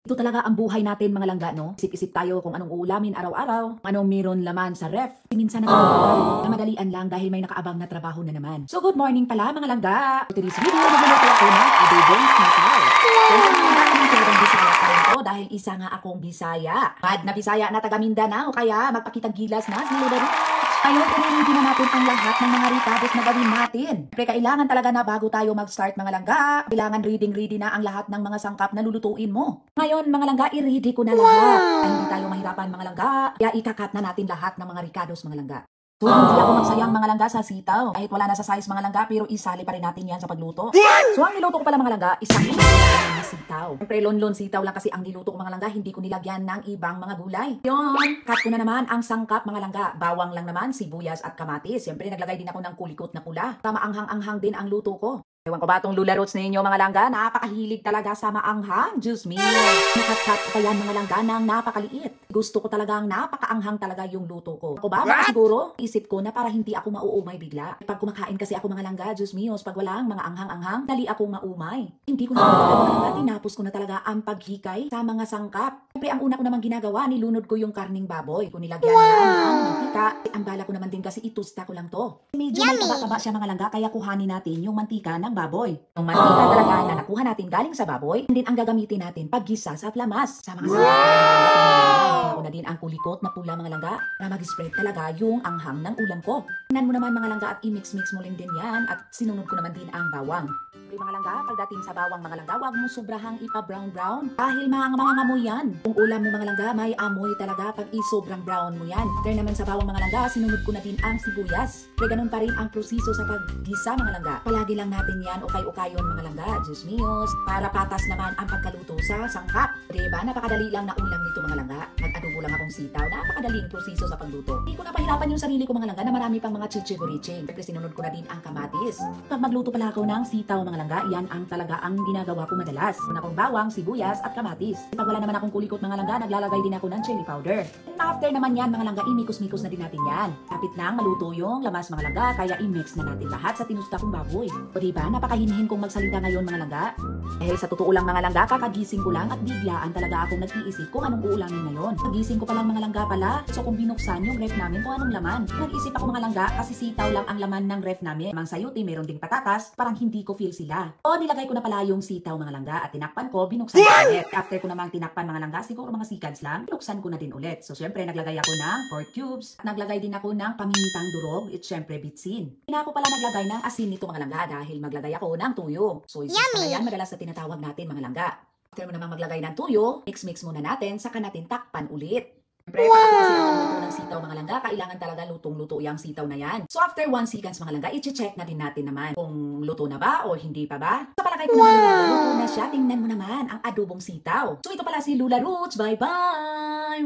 Ito talaga ang buhay natin mga langga, no? Isip-isip tayo kung anong uulamin araw-araw, anong meron laman sa ref. Minsan naman na madalian lang dahil may nakaabang na trabaho na naman. So good morning pala mga langga. Today's video, magluluto ako ng adobong sitaw. Bisaya pa rin ko dahil isa nga akong Bisaya. Mad na Bisaya na taga Mindanao, kaya magpakitang gilas na sinularo. Ngayon, i-ready na natin ang lahat ng mga ricabos na gawin natin. Pero kailangan talaga na bago tayo mag-start mga langga, kailangan ready na ang lahat ng mga sangkap na lulutuin mo. Ngayon, mga langga, i-ready ko na lahat. Ay, hindi tayo mahirapan mga langga, kaya ikakat na natin lahat ng mga ricados mga langga. So, hindi ako magsayang mga langga sa sitaw. Kahit wala na sa size mga langga, pero isali pa rin natin yan sa pagluto. So, ang niluto ko pala mga langga, isang na sitaw. Siyempre, lonlon sitaw lang kasi ang niluto ko mga langga, hindi ko nilagyan ng ibang mga gulay. Yun, cut ko na naman ang sangkap mga langga. Bawang lang naman, sibuyas at kamatis. Siyempre, naglagay din ako ng kulikot na pula. Tama anghang-anghang din ang luto ko. Ewan ko ba itong lula roots ninyo mga langga, napakahilig talaga sa maanghang. Diyos me. Nakat-cut pa yan mga langga ng napakaliit. Gusto ko talagang napakaanghang talaga yung luto ko. Ako ba? Baka siguro, isip ko na para hindi ako mauumay bigla. Pag kumakain kasi ako mga langga, Diyos me, pag walang mga anghang-anghang, dali akong maumay. Hindi ko na talaga mga langga, tinapos ko na talaga ang paghikay sa mga sangkap. Siyempre, ang una ko namang ginagawa, nilunod ko yung karning baboy. Kung nilagyan yan ng mantika, ang bala ko naman din kasi itusta ko lang to. Medyo may taba-taba siya mga langga, kaya kuhanin natin yung mantika ng baboy. Yung mantika talaga na nakuha natin galing sa baboy, din ang gagamitin natin paggisa sa flamas. Sa mga sangkap, ako na din ang kulikot na pula mga langga na mag-spread talaga yung anghang ng ulam ko. Tingnan mo naman mga langga at i-mix-mix mo rin din yan at sinunod ko naman din ang bawang. Mga langga, pagdating sa bawang mga langga, wag mo sobrahang ipa-brown-brown dahil mangangamoy yan. Kung ulam mo mga langga, may amoy talaga pag i-sobrang brown mo yan. Kaya naman sa bawang mga langga, sinunod ko na din ang sibuyas. Kaya ganun pa rin ang proseso sa paggisa mga langga. Palagi lang natin yan ukay-ukayon mga langga, Diyos míos, para patas naman ang pagkaluto sa sangkap. Diba? Napakadali lang na ulam nito mga langga. Nag-adobo lang akong sitaw, napakadaling proseso sa pagluto. Hindi ko napahirapan yung sarili ko mga langga na marami pang mga chichiguriche. Siyempre sinunod ko na din ang kamatis. Pag magluto pala ako ng sitaw mga langga, yan ang talaga ang ginagawa ko madalas. Una kong bawang, sibuyas at kamatis. Pag wala naman akong kulikot mga langga, naglalagay din ako ng chili powder. And after naman yan mga langga, imikos-mikos na din natin yan. Kapit nang maluto yung lamas mga langga, kaya i-mix na natin lahat sa tinusta kong baboy. O diba, napakahinhin kong magsalita ngayon mga langga. Eh sa totoo lang mga langga, kakagising ko lang at biglaan talaga akong nag-iisip kung anong uulamin ngayon. Nagising ko pa lang mga langga pala, so kung binuksan yung ref namin kung anong laman. Nag-isip ako mga langga kasi sitaw lang ang laman ng ref namin. Mang sayuti, meron ding patatas, parang hindi ko feel sila. O nilagay ko na pala yung sitaw mga langga at tinakpan ko, binuksan ko ulit. After ko namang tinakpan mga langga, siguro mga seconds lang, binuksan ko na din ulit. So syempre naglagay ako ng pork cubes, naglagay din ako ng pamintang durog, at syempre bitsin. Hindi ako pala naglagay ng asin nito mga langga dahil maglagay ako ng tuyo. So isis na yan madalas na tinatawag natin mga langga. After mo namang maglagay ng tuyo, mix-mix muna natin, saka natin takpan ulit. Siyempre, kapag kasi ako luto ng sitaw mga langga, kailangan talaga lutong-luto yung sitaw na yan. So after 1 seconds mga langga, i-check na din natin naman kung luto na ba o hindi pa ba. So palagay ko naman luto na siya, tingnan mo naman ang adobong sitaw. So ito pala si Lula Roots, bye-bye!